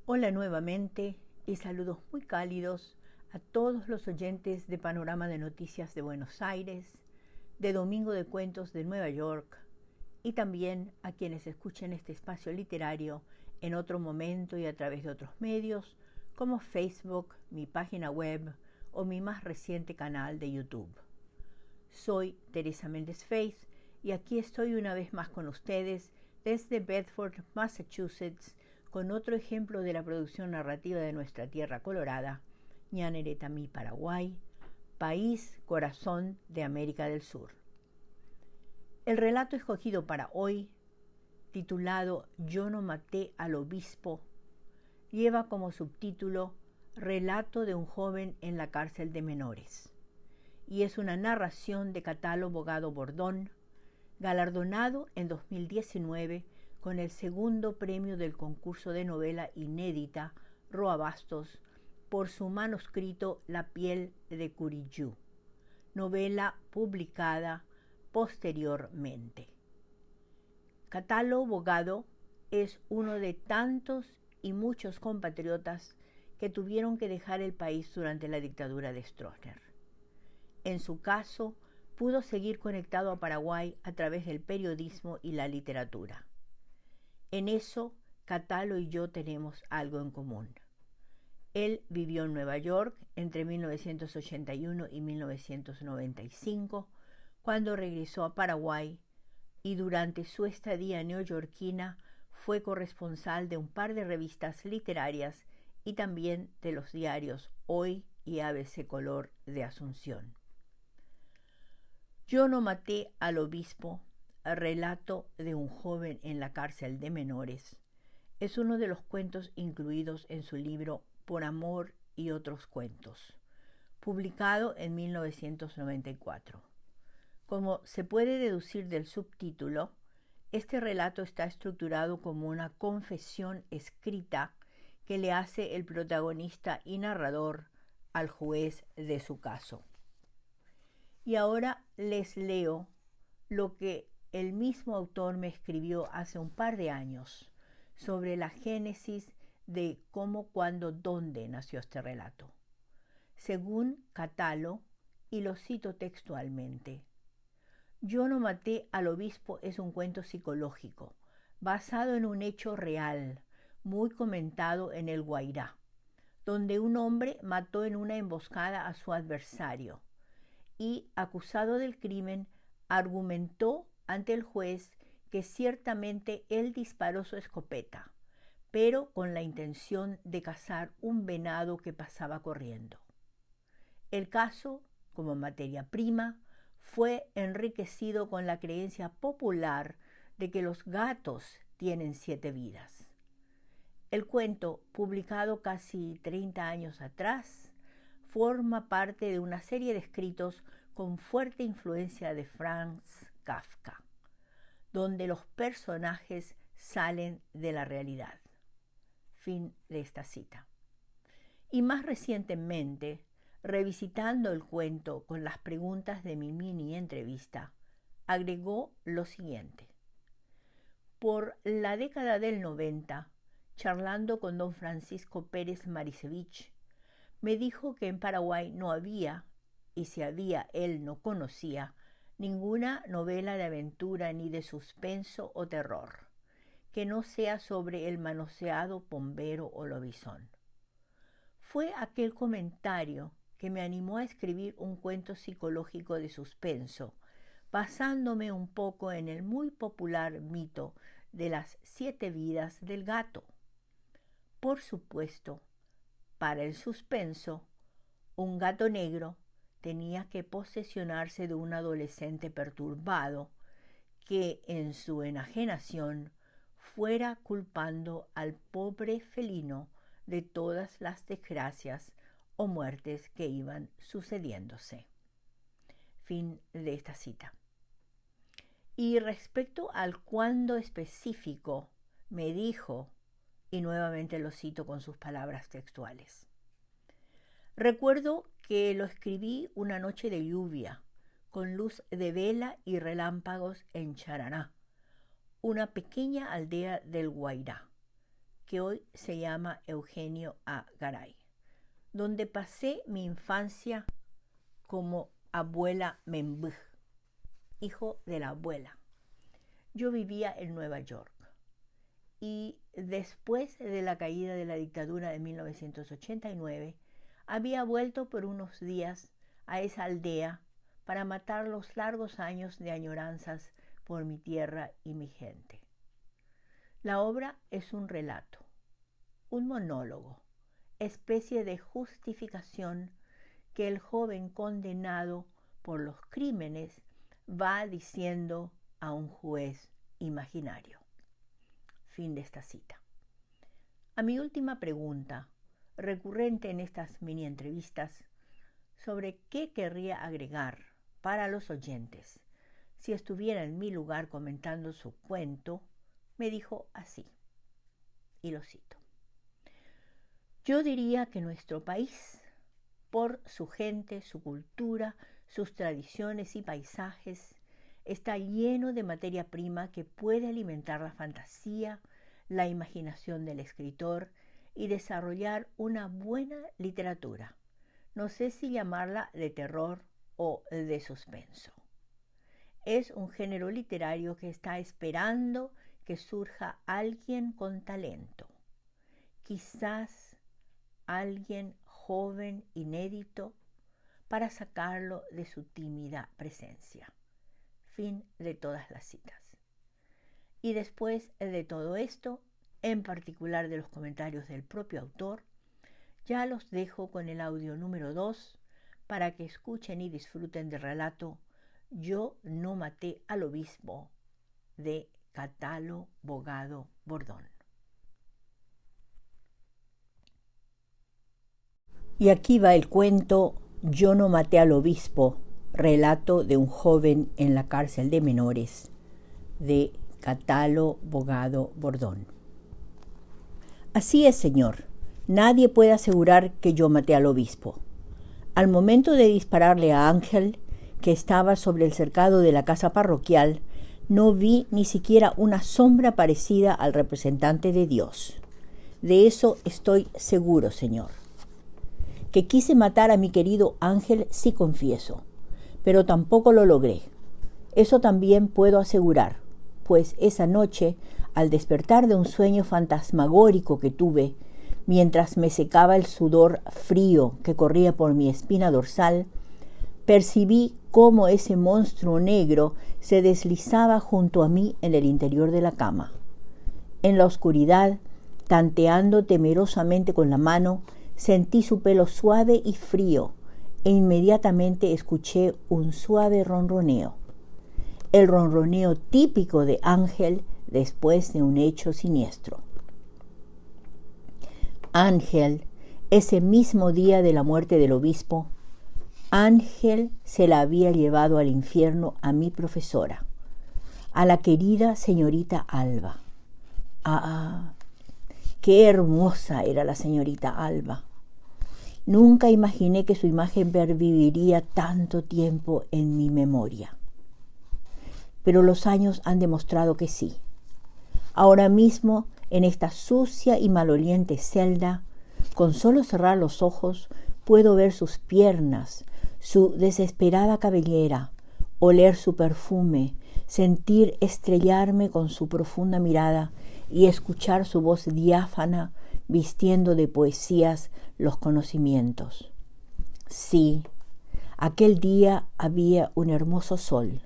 Hola nuevamente y saludos muy cálidos a todos los oyentes de Panorama de Noticias de Buenos Aires, de Domingo de Cuentos de Nueva York y también a quienes escuchen este espacio literario en otro momento y a través de otros medios como Facebook, mi página web o mi más reciente canal de YouTube. Soy Teresa Méndez Faith y aquí estoy una vez más con ustedes desde Bedford, Massachusetts, con otro ejemplo de la producción narrativa de nuestra tierra colorada, Ñaneretami, Paraguay, país corazón de América del Sur. El relato escogido para hoy, titulado Yo no maté al obispo, lleva como subtítulo Relato de un joven en la cárcel de menores y es una narración de Catalo Bogado Bordón, galardonado en 2019 con el segundo premio del concurso de novela inédita Roa Bastos por su manuscrito La piel de Curiyú, novela publicada posteriormente. Catalo Bogado es uno de tantos y muchos compatriotas que tuvieron que dejar el país durante la dictadura de Stroessner. En su caso, pudo seguir conectado a Paraguay a través del periodismo y la literatura. En eso, Catalo y yo tenemos algo en común. Él vivió en Nueva York entre 1981 y 1995, cuando regresó a Paraguay, y durante su estadía neoyorquina fue corresponsal de un par de revistas literarias y también de los diarios Hoy y ABC Color de Asunción. Yo no maté al obispo, relato de un joven en la cárcel de menores, es uno de los cuentos incluidos en su libro Por amor y otros cuentos, publicado en 1994. Como se puede deducir del subtítulo, este relato está estructurado como una confesión escrita que le hace el protagonista y narrador al juez de su caso. Y ahora les leo lo que el mismo autor me escribió hace un par de años sobre la génesis de cómo, cuándo, dónde nació este relato. Según Catalo, y lo cito textualmente, Yo no maté al obispo es un cuento psicológico, basado en un hecho real, muy comentado en el Guairá, donde un hombre mató en una emboscada a su adversario y, acusado del crimen, argumentó ante el juez que ciertamente él disparó su escopeta, pero con la intención de cazar un venado que pasaba corriendo. El caso, como materia prima, fue enriquecido con la creencia popular de que los gatos tienen 7 vidas. El cuento, publicado casi 30 años atrás, forma parte de una serie de escritos con fuerte influencia de Franz Kafka, donde los personajes salen de la realidad. Fin de esta cita. Y más recientemente, revisitando el cuento con las preguntas de mi mini entrevista, agregó lo siguiente. Por la década del 90, charlando con don Francisco Pérez Marisevich, me dijo que en Paraguay no había, y si había él no conocía, ninguna novela de aventura ni de suspenso o terror, que no sea sobre el manoseado pombero o lobizón. Fue aquel comentario que me animó a escribir un cuento psicológico de suspenso, basándome un poco en el muy popular mito de las 7 vidas del gato. Por supuesto, para el suspenso, un gato negro tenía que posesionarse de un adolescente perturbado que, en su enajenación, fuera culpando al pobre felino de todas las desgracias o muertes que iban sucediéndose. Fin de esta cita. Y respecto al cuándo específico, me dijo, y nuevamente lo cito con sus palabras textuales. Recuerdo que lo escribí una noche de lluvia, con luz de vela y relámpagos en Charaná, una pequeña aldea del Guairá, que hoy se llama Eugenio A. Garay, donde pasé mi infancia como abuela Membuj, hijo de la abuela. Yo vivía en Nueva York y después de la caída de la dictadura de 1989, había vuelto por unos días a esa aldea para matar los largos años de añoranzas por mi tierra y mi gente. La obra es un relato, un monólogo, especie de justificación que el joven condenado por los crímenes va diciendo a un juez imaginario. Fin de esta cita. A mi última pregunta, recurrente en estas mini entrevistas, sobre qué querría agregar para los oyentes si estuviera en mi lugar comentando su cuento, me dijo así, y lo cito: yo diría que nuestro país, por su gente, su cultura, sus tradiciones y paisajes, está lleno de materia prima que puede alimentar la fantasía, la imaginación del escritor y desarrollar una buena literatura. No sé si llamarla de terror o de suspenso. Es un género literario que está esperando que surja alguien con talento. Quizás alguien joven, inédito, para sacarlo de su tímida presencia. Fin de todas las citas. Y después de todo esto, en particular de los comentarios del propio autor, ya los dejo con el audio número 2 para que escuchen y disfruten del relato Yo no maté al obispo de Catalo Bogado Bordón. Y aquí va el cuento Yo no maté al obispo, relato de un joven en la cárcel de menores, de Catalo Bogado Bordón. Así es, señor. Nadie puede asegurar que yo maté al obispo. Al momento de dispararle a Ángel, que estaba sobre el cercado de la casa parroquial, no vi ni siquiera una sombra parecida al representante de Dios. De eso estoy seguro, señor. Que quise matar a mi querido Ángel, sí confieso, pero tampoco lo logré. Eso también puedo asegurar, pues esa noche, al despertar de un sueño fantasmagórico que tuve, mientras me secaba el sudor frío que corría por mi espina dorsal, percibí cómo ese monstruo negro se deslizaba junto a mí en el interior de la cama. En la oscuridad, tanteando temerosamente con la mano, sentí su pelo suave y frío e inmediatamente escuché un suave ronroneo. El ronroneo típico de Ángel después de un hecho siniestro. Ángel, ese mismo día de la muerte del obispo, Ángel se la había llevado al infierno a mi profesora, a la querida señorita Alba. ¡Ah! ¡Qué hermosa era la señorita Alba! Nunca imaginé que su imagen perviviría tanto tiempo en mi memoria. Pero los años han demostrado que sí. Ahora mismo, en esta sucia y maloliente celda, con solo cerrar los ojos, puedo ver sus piernas, su desesperada cabellera, oler su perfume, sentir estrellarme con su profunda mirada y escuchar su voz diáfana vistiendo de poesías los conocimientos. Sí, aquel día había un hermoso sol.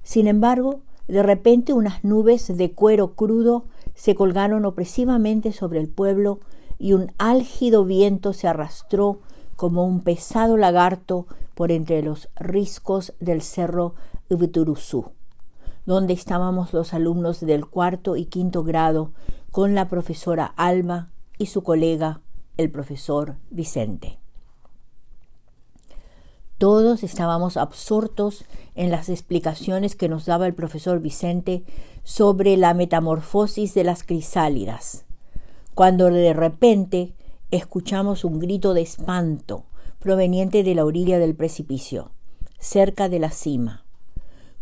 Sin embargo, de repente unas nubes de cuero crudo se colgaron opresivamente sobre el pueblo y un álgido viento se arrastró como un pesado lagarto por entre los riscos del cerro Ubuturuzú, donde estábamos los alumnos del 4º y 5º grado con la profesora Alba y su colega, el profesor Vicente. Todos estábamos absortos en las explicaciones que nos daba el profesor Vicente sobre la metamorfosis de las crisálidas, cuando de repente escuchamos un grito de espanto proveniente de la orilla del precipicio, cerca de la cima.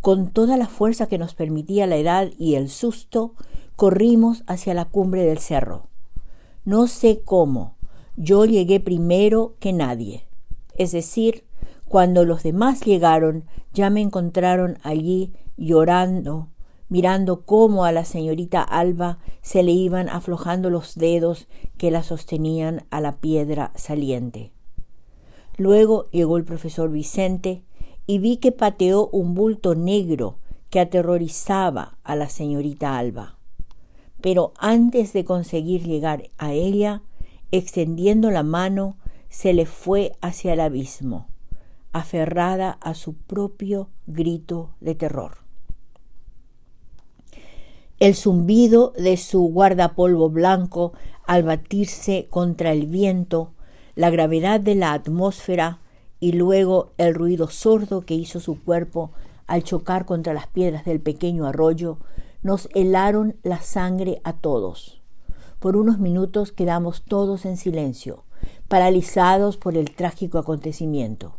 Con toda la fuerza que nos permitía la edad y el susto, corrimos hacia la cumbre del cerro. No sé cómo, yo llegué primero que nadie. Es decir, cuando los demás llegaron, ya me encontraron allí llorando, mirando cómo a la señorita Alba se le iban aflojando los dedos que la sostenían a la piedra saliente. Luego llegó el profesor Vicente y vi que pateó un bulto negro que aterrorizaba a la señorita Alba. Pero antes de conseguir llegar a ella, extendiendo la mano, se le fue hacia el abismo, aferrada a su propio grito de terror. El zumbido de su guardapolvo blanco al batirse contra el viento, la gravedad de la atmósfera y luego el ruido sordo que hizo su cuerpo al chocar contra las piedras del pequeño arroyo, nos helaron la sangre a todos. Por unos minutos quedamos todos en silencio, paralizados por el trágico acontecimiento.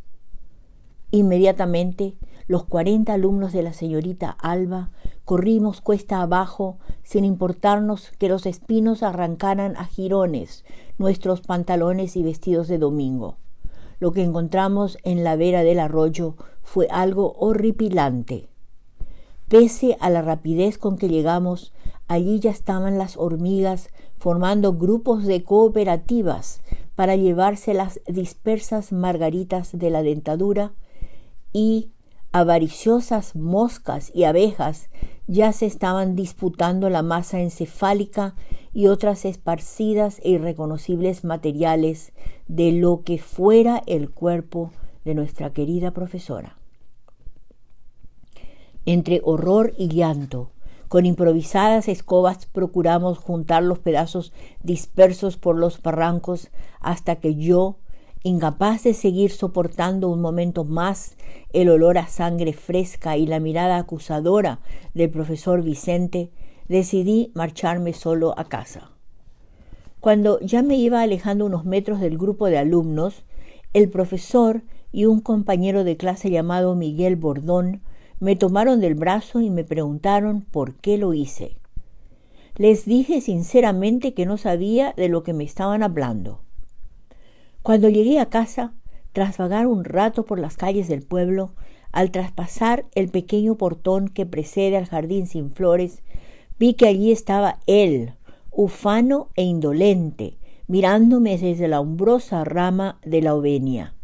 Inmediatamente, los 40 alumnos de la señorita Alba corrimos cuesta abajo sin importarnos que los espinos arrancaran a jirones nuestros pantalones y vestidos de domingo. Lo que encontramos en la vera del arroyo fue algo horripilante. Pese a la rapidez con que llegamos, allí ya estaban las hormigas formando grupos de cooperativas para llevarse las dispersas margaritas de la dentadura, y avariciosas moscas y abejas ya se estaban disputando la masa encefálica y otras esparcidas e irreconocibles materiales de lo que fuera el cuerpo de nuestra querida profesora. Entre horror y llanto, con improvisadas escobas procuramos juntar los pedazos dispersos por los barrancos hasta que yo, incapaz de seguir soportando un momento más el olor a sangre fresca y la mirada acusadora del profesor Vicente, decidí marcharme solo a casa. Cuando ya me iba alejando unos metros del grupo de alumnos, el profesor y un compañero de clase llamado Miguel Bordón me tomaron del brazo y me preguntaron por qué lo hice. Les dije sinceramente que no sabía de lo que me estaban hablando. Cuando llegué a casa, tras vagar un rato por las calles del pueblo, al traspasar el pequeño portón que precede al jardín sin flores, vi que allí estaba él, ufano e indolente, mirándome desde la umbrosa rama de la ovenia.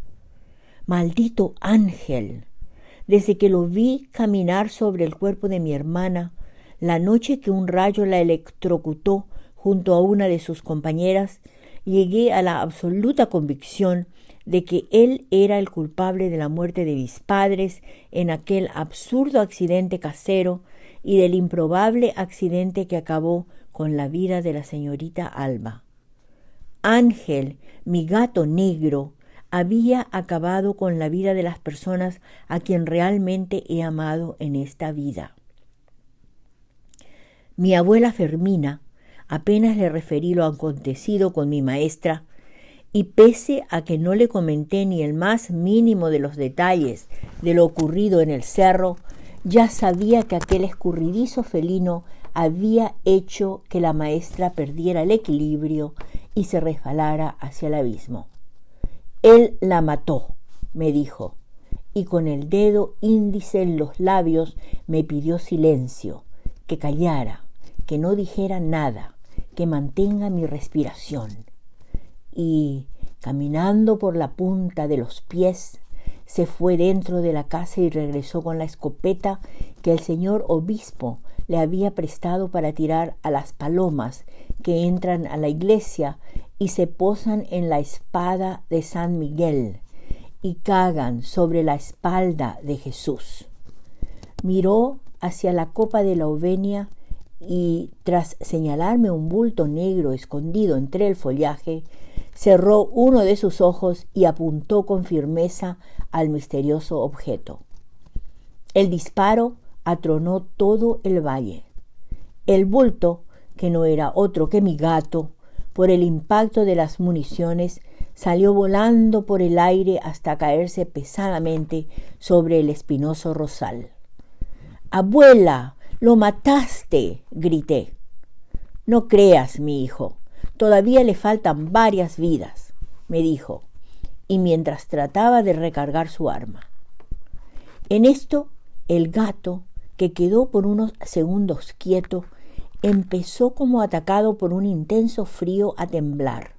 ¡Maldito ángel! Desde que lo vi caminar sobre el cuerpo de mi hermana, la noche que un rayo la electrocutó junto a una de sus compañeras, llegué a la absoluta convicción de que él era el culpable de la muerte de mis padres en aquel absurdo accidente casero y del improbable accidente que acabó con la vida de la señorita Alba. Ángel, mi gato negro, había acabado con la vida de las personas a quien realmente he amado en esta vida. Mi abuela Fermina, apenas le referí lo acontecido con mi maestra, y pese a que no le comenté ni el más mínimo de los detalles de lo ocurrido en el cerro, ya sabía que aquel escurridizo felino había hecho que la maestra perdiera el equilibrio y se resbalara hacia el abismo. Él la mató, me dijo, y con el dedo índice en los labios me pidió silencio, que callara, que no dijera nada, que mantenga mi respiración. Y, caminando por la punta de los pies, se fue dentro de la casa y regresó con la escopeta que el señor obispo le había prestado para tirar a las palomas que entran a la iglesia y se posan en la espada de San Miguel y cagan sobre la espalda de Jesús. Miró hacia la copa de la ovenia y, tras señalarme un bulto negro escondido entre el follaje, cerró uno de sus ojos y apuntó con firmeza al misterioso objeto. El disparo atronó todo el valle. El bulto, que no era otro que mi gato, por el impacto de las municiones, salió volando por el aire hasta caerse pesadamente sobre el espinoso rosal. ¡Abuela! ¡Lo mataste!, grité. No creas, mi hijo. Todavía le faltan varias vidas, me dijo, y mientras trataba de recargar su arma. En esto, el gato, que quedó por unos segundos quieto, empezó como atacado por un intenso frío a temblar.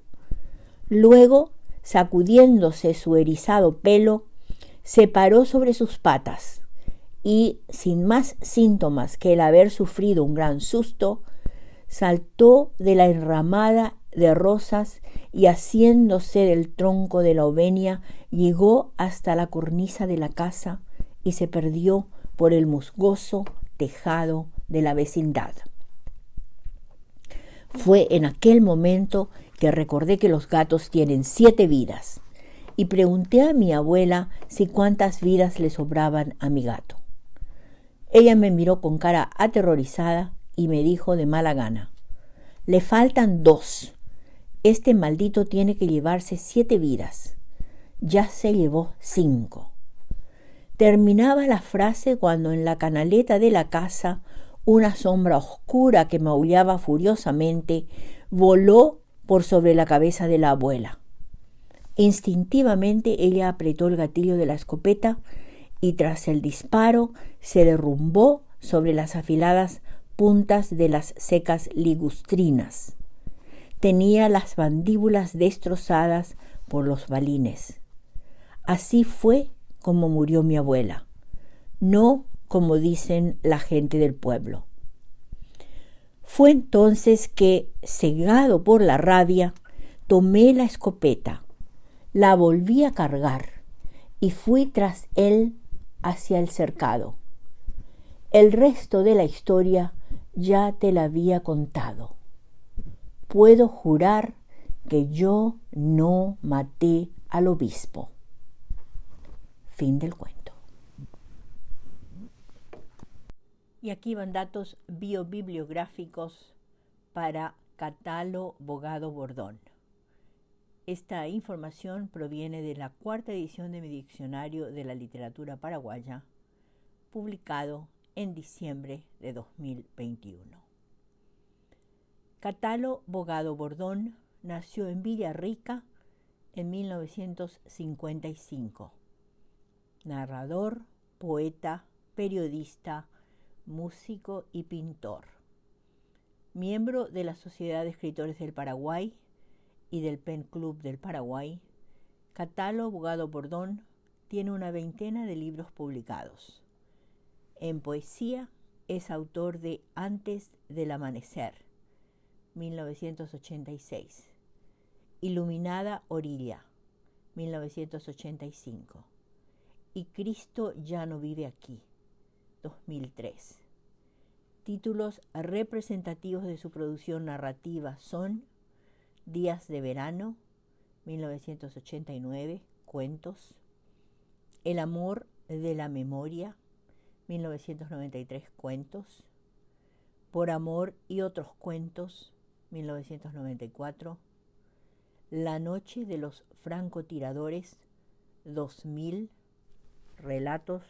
Luego, sacudiéndose su erizado pelo, se paró sobre sus patas y, sin más síntomas que el haber sufrido un gran susto, saltó de la enramada de rosas y, haciéndose del tronco de la ovenia, llegó hasta la cornisa de la casa y se perdió por el musgoso tejado de la vecindad. Fue en aquel momento que recordé que los gatos tienen 7 vidas y pregunté a mi abuela si cuántas vidas le sobraban a mi gato. Ella me miró con cara aterrorizada y me dijo de mala gana: «Le faltan 2. Este maldito tiene que llevarse 7 vidas. Ya se llevó 5». Terminaba la frase cuando en la canaleta de la casa una sombra oscura que maullaba furiosamente voló por sobre la cabeza de la abuela. Instintivamente ella apretó el gatillo de la escopeta y tras el disparo se derrumbó sobre las afiladas puntas de las secas ligustrinas. Tenía las mandíbulas destrozadas por los balines. Así fue como murió mi abuela, no como dicen la gente del pueblo. Fue entonces que, cegado por la rabia, tomé la escopeta, la volví a cargar y fui tras él hacia el cercado. El resto de la historia ya te la había contado. Puedo jurar que yo no maté al obispo. Fin del cuento. Y aquí van datos biobibliográficos para Catalo Bogado Bordón. Esta información proviene de la 4ª edición de mi diccionario de la literatura paraguaya, publicado en diciembre de 2021. Catalo Bogado Bordón nació en Villarrica en 1955. Narrador, poeta, periodista, músico y pintor. Miembro de la Sociedad de Escritores del Paraguay y del Pen Club del Paraguay, Catalo Bogado Bordón tiene una 20 de libros publicados. En poesía es autor de Antes del Amanecer, 1986, Iluminada Orilla, 1985, y Cristo ya no vive aquí, 2003. Títulos representativos de su producción narrativa son Días de verano, 1989, cuentos, El amor de la memoria, 1993, cuentos, Por amor y otros cuentos, 1994, La noche de los francotiradores, 2000, relatos,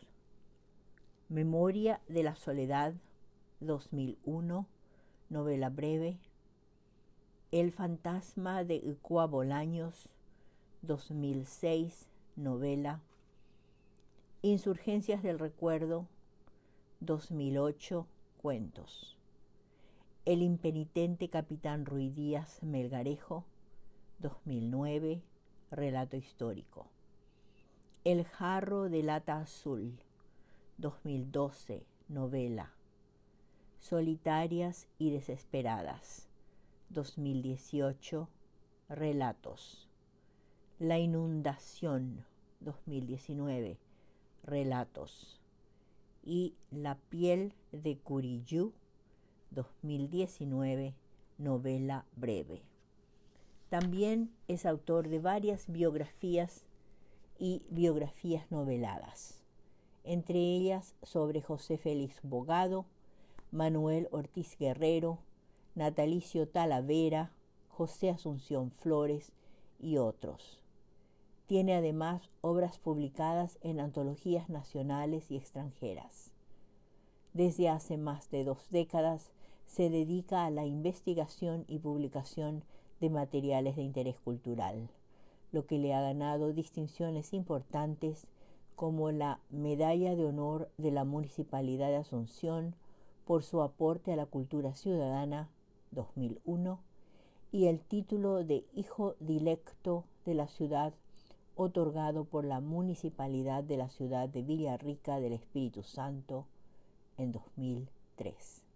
Memoria de la soledad, 2001, novela breve, El fantasma de Icua Bolaños, 2006, novela, Insurgencias del recuerdo, 2008, cuentos, El impenitente capitán Ruy Díaz Melgarejo, 2009, relato histórico, El jarro de lata azul, 2012, novela, Solitarias y desesperadas, 2018, relatos, La inundación, 2019, relatos, y La piel de Curiyú, 2019, novela breve. También es autor de varias biografías y biografías noveladas, entre ellas sobre José Félix Bogado, Manuel Ortiz Guerrero, Natalicio Talavera, José Asunción Flores y otros. Tiene además obras publicadas en antologías nacionales y extranjeras. Desde hace más de 2 décadas se dedica a la investigación y publicación de materiales de interés cultural, lo que le ha ganado distinciones importantes como la Medalla de Honor de la Municipalidad de Asunción por su aporte a la cultura ciudadana 2001 y el título de Hijo Dilecto de la Ciudad otorgado por la Municipalidad de la Ciudad de Villarrica del Espíritu Santo en 2003.